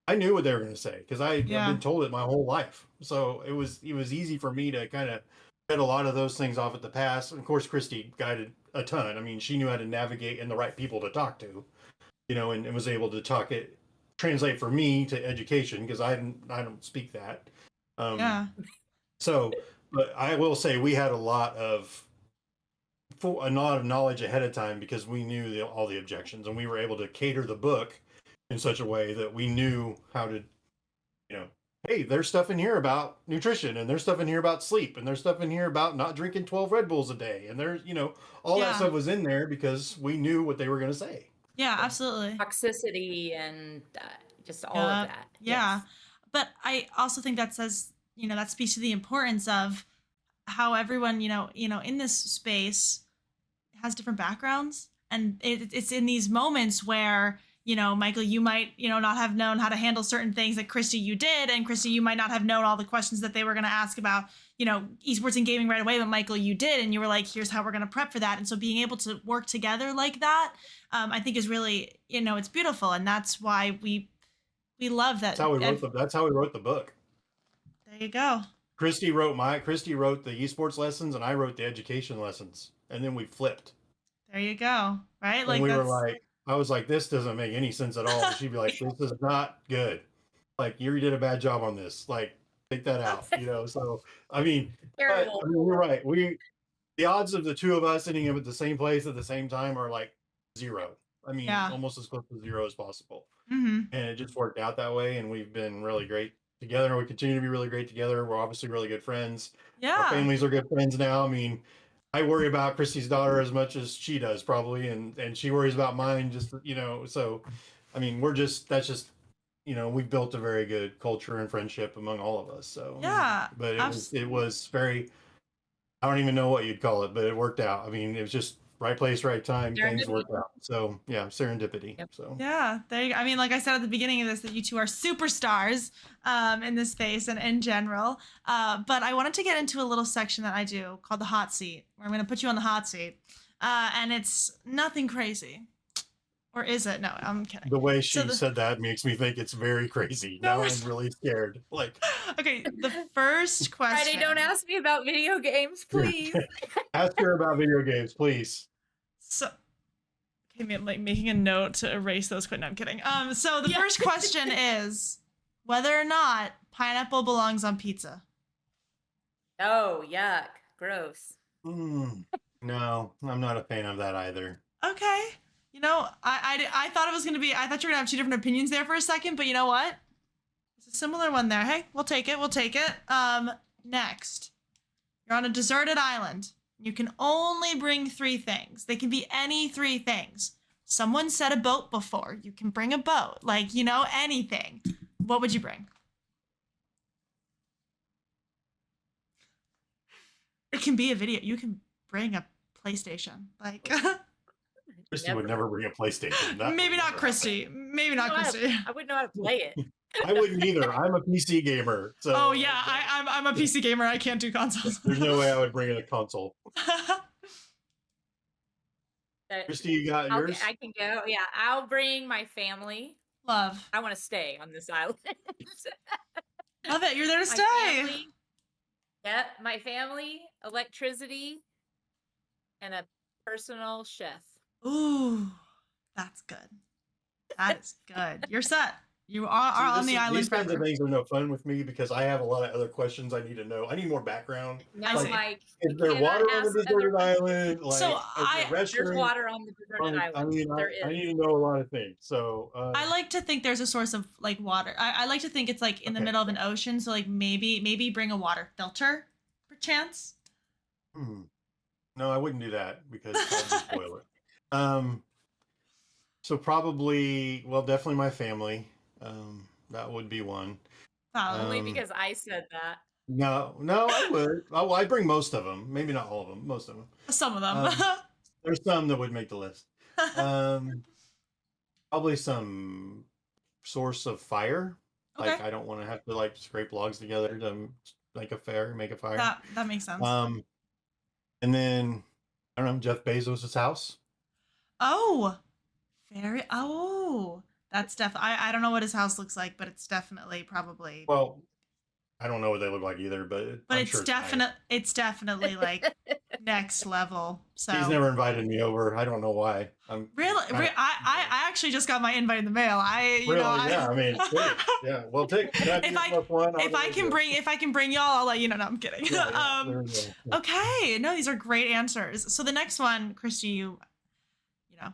I knew what they were going to say because I've been told it my whole life. So it was easy for me to kind of get a lot of those things off at the pass. And of course, Kristy guided a ton. I mean, she knew how to navigate and the right people to talk to, and was able to translate for me to education because I don't speak that. So, But I will say we had a lot of knowledge ahead of time because we knew all the objections, and we were able to cater the book in such a way that we knew how to, you know, hey, there's stuff in here about nutrition, and there's stuff in here about sleep, and there's stuff in here about not drinking 12 Red Bulls a day, and there's, all that stuff was in there because we knew what they were going to say. Yeah, absolutely. Toxicity and just all of that. Yeah. Yes. But I also think that says, that speaks to the importance of how everyone, in this space has different backgrounds. And it's in these moments where, Michael, you might, not have known how to handle certain things that Kristy, you did. And Kristy, you might not have known all the questions that they were going to ask about, esports and gaming right away. But Michael, you did. And you were like, here's how we're going to prep for that. And so being able to work together like that, I think is really, it's beautiful. And that's why we love that. That's how we wrote the book. There you go. Kristy wrote the esports lessons, and I wrote the education lessons, and then we flipped. There you go. Right? And I was like, this doesn't make any sense at all. And she'd be like, this is not good. Like, you did a bad job on this. Like, take that out. So I mean, you're right. The odds of the two of us ending up at the same place at the same time are like 0. I mean, almost as close to 0 as possible. Mm-hmm. And it just worked out that way, and we've been really great together. We continue to be really great together. We're obviously really good friends. Yeah. Our families are good friends now. I mean, I worry about Kristy's daughter as much as she does probably, and she worries about mine just, so I mean, we've built a very good culture and friendship among all of us. So yeah. But it was very, I don't even know what you'd call it, but it worked out. I mean, it was just right place, right time. Things worked out. So yeah, serendipity. Yep. So yeah, there you go. I mean, like I said at the beginning of this, that you two are superstars in this space and in general. But I wanted to get into a little section that I do called the hot seat, where I'm going to put you on the hot seat, and it's nothing crazy. Or is it? No, I'm kidding. The way she said that makes me think it's very crazy. Now I'm really scared. Like, okay, the first question. Friday, don't ask me about video games, please. Ask her about video games, please. So, okay, I'm like making a note to erase those. No, I'm kidding. So the first question is whether or not pineapple belongs on pizza. Oh, yuck. Gross. No, I'm not a fan of that either. Okay. I thought it was going to be, I thought you were going to have two different opinions there for a second, but you know what? It's a similar one there. Hey, we'll take it. Next. You're on a deserted island. You can only bring 3 things. They can be any 3 things. Someone said a boat before. You can bring a boat. Like, anything. What would you bring? It can be a video. You can bring a PlayStation. Like... Kristy would never bring a PlayStation. Maybe not Kristy. Maybe not Kristy. I wouldn't know how to play it. I wouldn't either. I'm a PC gamer. So oh yeah, I'm a PC gamer. I can't do consoles. There's no way I would bring in a console. Kristy, you got yours? I can go. Yeah, I'll bring my family. Love. I want to stay on this island. Love it. You're there to stay. Yep, my family, electricity, and a personal chef. Ooh, that's good. That is good. You're set. You are on the island. These kinds of things are no fun with me because I have a lot of other questions I need to know. I need more background. No, is there water on the deserted island? There's water on the deserted island. I mean, I need to know a lot of things. So I like to think there's a source of like water. I like to think it's like in the middle of an ocean. So like maybe bring a water filter, perchance. No, I wouldn't do that because that would spoil it. So definitely my family. That would be one. Only because I said that. No, I would. I'd bring most of them. Maybe not all of them. Most of them. Some of them. There's some that would make the list. Probably some source of fire. Okay. Like I don't want to have to scrape logs together to make a fire. That makes sense. And then I don't know, Jeff Bezos' house. Oh, that's definitely. I don't know what his house looks like, but it's definitely probably. Well, I don't know what they look like either, but But I'm it's sure it's nice. definitely like next level. So He's never invited me over. I don't know why. I'm really, kind of I actually just got my invite in the mail. really, yeah. I mean, sweet. Yeah. Well, that's if your plus one. if I can bring y'all, I'll let you know. No, I'm kidding. Yeah, yeah. There we go. Yeah. Okay, no, these are great answers. So the next one, Kristy, you know,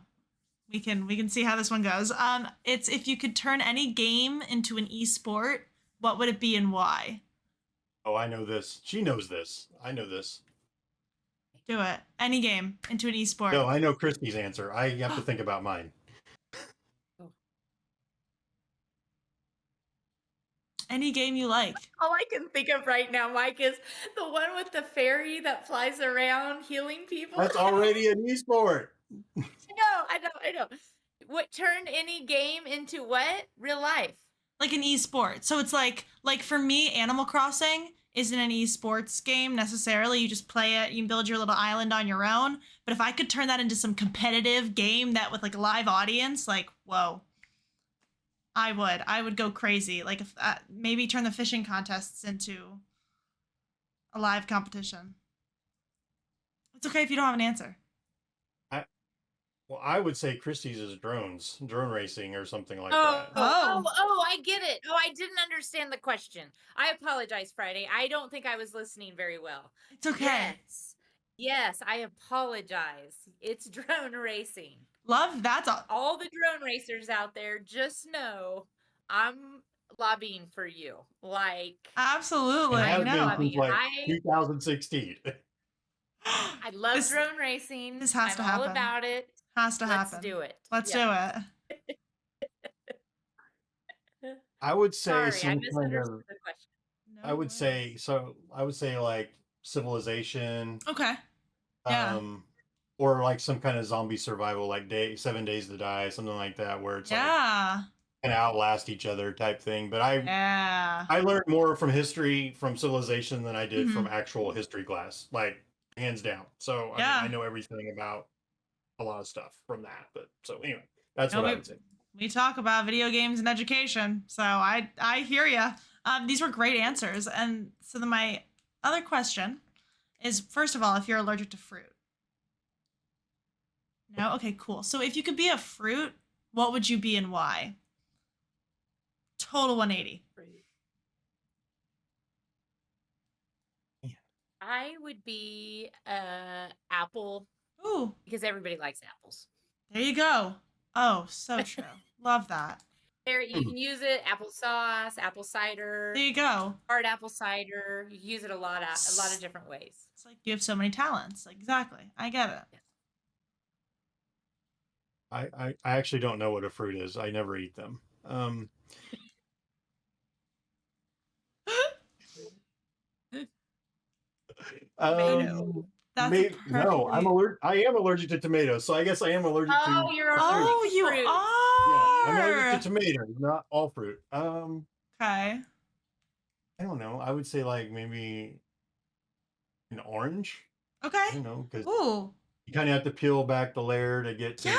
we can see how this one goes. It's if you could turn any game into an esport, what would it be and why? Oh, I know this. She knows this. I know this. Do it. Any game into an esport. No, I know Kristy's answer. I have to think about mine. Any game you like. All I can think of right now, Mike, is the one with the fairy that flies around healing people. That's already an esport. I know. What turned any game into what? Real life. Like an esport. So it's like for me, Animal Crossing isn't an esports game necessarily. You just play it, you can build your little island on your own. But if I could turn that into some competitive game that with like a live audience, like, whoa. I would go crazy. Like if maybe turn the fishing contests into a live competition. It's okay if you don't have an answer. Well, I would say Kristy's is drone racing or something like Oh, that. I get it. Oh, I didn't understand the question. I apologize, Friday. I don't think I was listening very well. It's okay. Yes, I apologize. It's drone racing. Love that. All the drone racers out there, just know I'm lobbying for you. Like, absolutely. It has I know. been since like 2016. I love drone racing. This has to happen. I'm all about it. Has to happen. Let's do it. Let's do it. I would say Sorry, I some kind misunderstood of. the question. No I would worries. say so. I would say like Civilization. Okay. Yeah. Or like some kind of zombie survival, like 7 Days to Die, something like that, where it's like kind of outlast each other type thing. But I learned more from history from Civilization than I did from actual history class, like hands down. So I mean, I know everything about a lot of stuff from that. But so anyway, that's what I would say. We talk about video games and education, so I hear you. These were great answers, and so then my other question is, first of all, if you're allergic to fruit. No? Okay, cool. So if you could be a fruit, what would you be and why? Total 180. I would be apple. Ooh. Because everybody likes apples. There you go. Oh, so true. Love that. There, you can use it applesauce, apple cider. There you go. Hard apple cider. You can use it a lot of different ways. It's like you have so many talents. Like, exactly. I get it. Yes. I actually don't know what a fruit is. I never eat them. Tomato. That's no, I'm allergic. I am allergic to tomatoes, so I guess I am allergic to. Oh, you're allergic to you fruit. are. Yeah, I'm allergic to tomatoes, not all fruit. Okay. I don't know. I would say like maybe an orange. Okay. I don't know, because Ooh. you kind of have to peel back the layer to get to okay.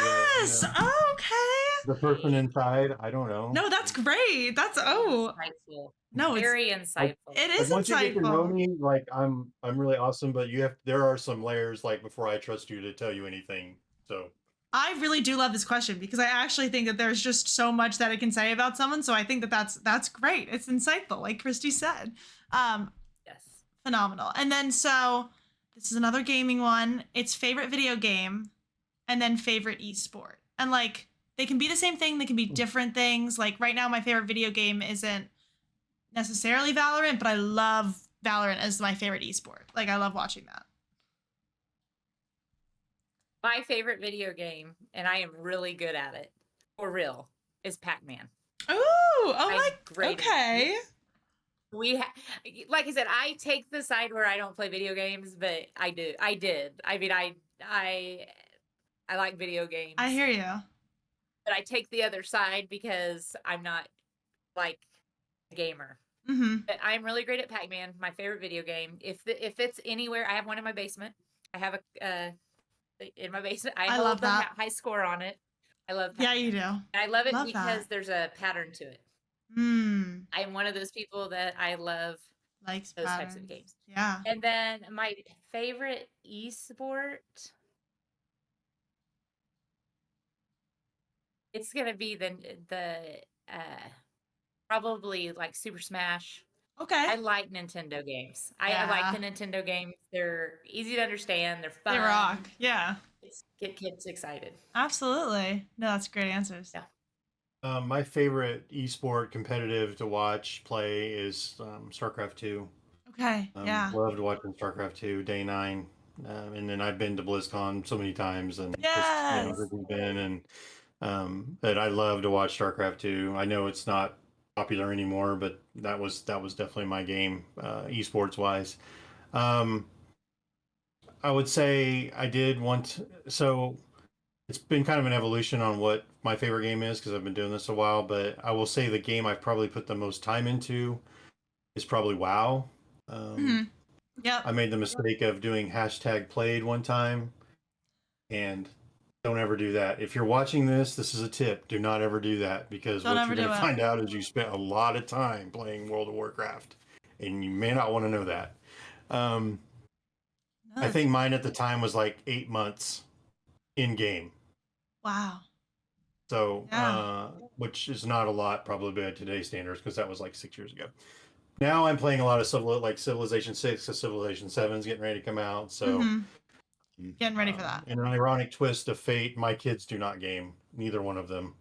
the person inside. I don't know. No, that's great. That's insightful. No, very insightful. It is once insightful. you get to know me, like I'm really awesome, but there are some layers like before I trust you to tell you anything. So I really do love this question because I actually think that there's just so much that it can say about someone. So I think that that's great. It's insightful, like Kristy said. Yes. Phenomenal. And then so this is another gaming one. It's favorite video game and then favorite esport. And like they can be the same thing, they can be different things. Like right now my favorite video game isn't necessarily Valorant, but I love Valorant as my favorite esport. Like I love watching that. My favorite video game, and I am really good at it, for real, is Pac-Man. Okay. Like I said, I take the side where I don't play video games, but I did. I mean, I like video games. I hear you. But I take the other side because I'm not like a gamer. But I'm really great at Pac-Man, my favorite video game. If it's anywhere, I have one in my basement. I have in my basement. I love the high score on it. I love Pac-Man. Yeah, you do. And I love it because there's a pattern to it. I'm one of those people that I love Likes those types of patterns. games. Yeah. And then my favorite esport, it's gonna be the uh probably like Super Smash. Okay. I like Nintendo games. I like Yeah. the Nintendo games. They're easy to understand. They're They fun. rock. Yeah. Get kids excited. Absolutely. No, that's great answers. Yeah. My favorite esport competitive to watch play is StarCraft 2. Okay. Yeah. Loved watching StarCraft 2 day 9. And then I've been to BlizzCon so many times, and Yes. Christy's been, and but I love to watch StarCraft 2. I know it's not popular anymore, but that was definitely my game, esports wise. Um, I would say I did want so it's been kind of an evolution on what my favorite game is because I've been doing this a while, but I will say the game I've probably put the most time into is probably WoW. Hmm. Yep. I made the mistake of doing hashtag played one time, and don't ever do that. If you're watching this, this is a tip. Do not ever do that, because Don't what ever you're going do to it. find out is you spent a lot of time playing World of Warcraft, and you may not want to know that. Um, No, I think mine at the time was like 8 months in game. wow. So, Yeah. which is not a lot probably by today's standards, because that was like 6 years ago. Now I'm playing a lot of like Civilization 6 because Civilization 7 is getting ready to come out. So, Getting ready for that. in an ironic twist of fate, my kids do not game, neither one of them.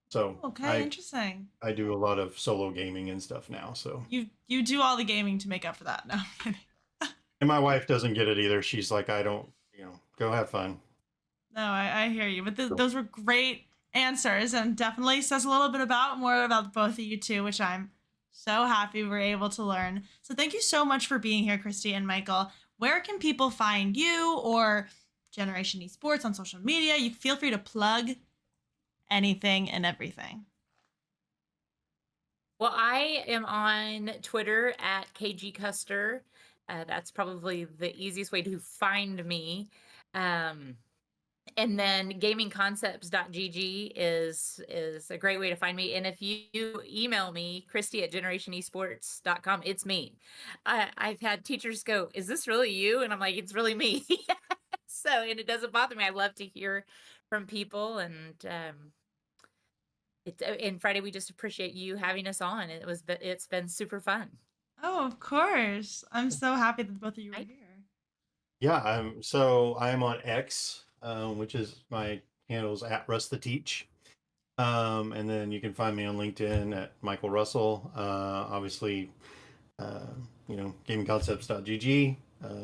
So Okay, interesting. I do a lot of solo gaming and stuff now. So You do all the gaming to make up for that. No, I'm kidding. and my wife doesn't get it either. She's like, I don't, go have fun. No, I hear you. But So, those were great answers, and definitely says a little bit more about both of you two, which I'm so happy we're able to learn. So thank you so much for being here, Kristy and Michael. Where can people find you or Generation Esports on social media? You feel free to plug anything and everything. Well, I am on Twitter at KG Custer. That's probably the easiest way to find me. And then gamingconcepts.gg is a great way to find me. And if you email me, Kristy at generationesports.com, it's me. I've had teachers go, "Is this really you?" And I'm like, "It's really me." So, and it doesn't bother me. I love to hear from people. And and Friday, we just appreciate you having us on. It's been super fun. Oh, of course. I'm so happy that both of you were Right? here. yeah, I'm on X, which is my handle's at Russ the Teach. And then you can find me on LinkedIn at Michael Russell. Obviously, gamingconcepts.gg,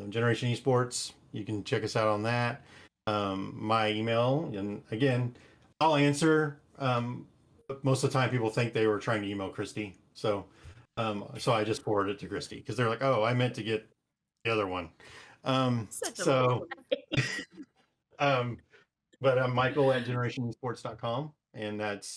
Generation Esports. You can check us out on that. My email, and again, I'll answer. But most of the time, people think they were trying to email Kristy, so I just forwarded it to Kristy because they're like, "Oh, I meant to get the other one." Such a So, but I'm Michael at generationesports.com, and that's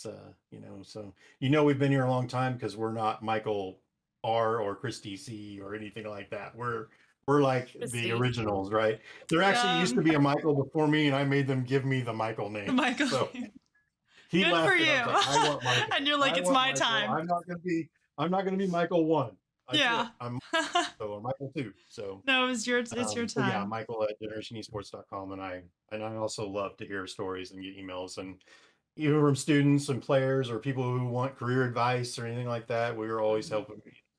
so we've been here a long time because we're not Michael R or Kristy C or anything like that. We're like the Kristy. originals, right? There actually used to be a Michael before me, and I made them give me the Michael name. Michael. So he Good left, for and I you. was like, I want Michael. And you're like, I it's want my Michael. time. I'm not gonna be Michael 1. Yeah. I'm Michael 2. So No, it's your but yeah, time. Michael at generationesports.com, and I also love to hear stories and get emails, and even from students and players or people who want career advice or anything like that. We're always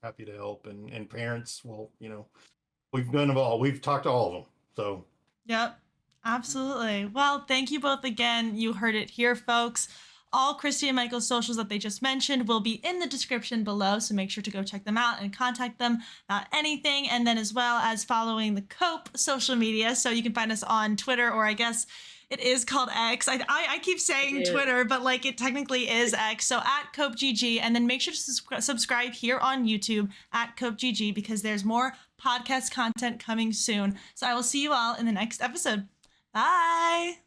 happy to help, and parents. Well, we've done it all. We've talked to all of them. So Yep, absolutely. Well, thank you both again. You heard it here, folks. All Kristy and Michael's socials that they just mentioned will be in the description below, so make sure to go check them out and contact them about anything. And then as well as following the Cope social media. So you can find us on Twitter, or I guess it is called X. I keep saying Twitter, but like it technically is X. So at CopeGG, and then make sure to subscribe here on YouTube at CopeGG because there's more podcast content coming soon. So I will see you all in the next episode. Bye.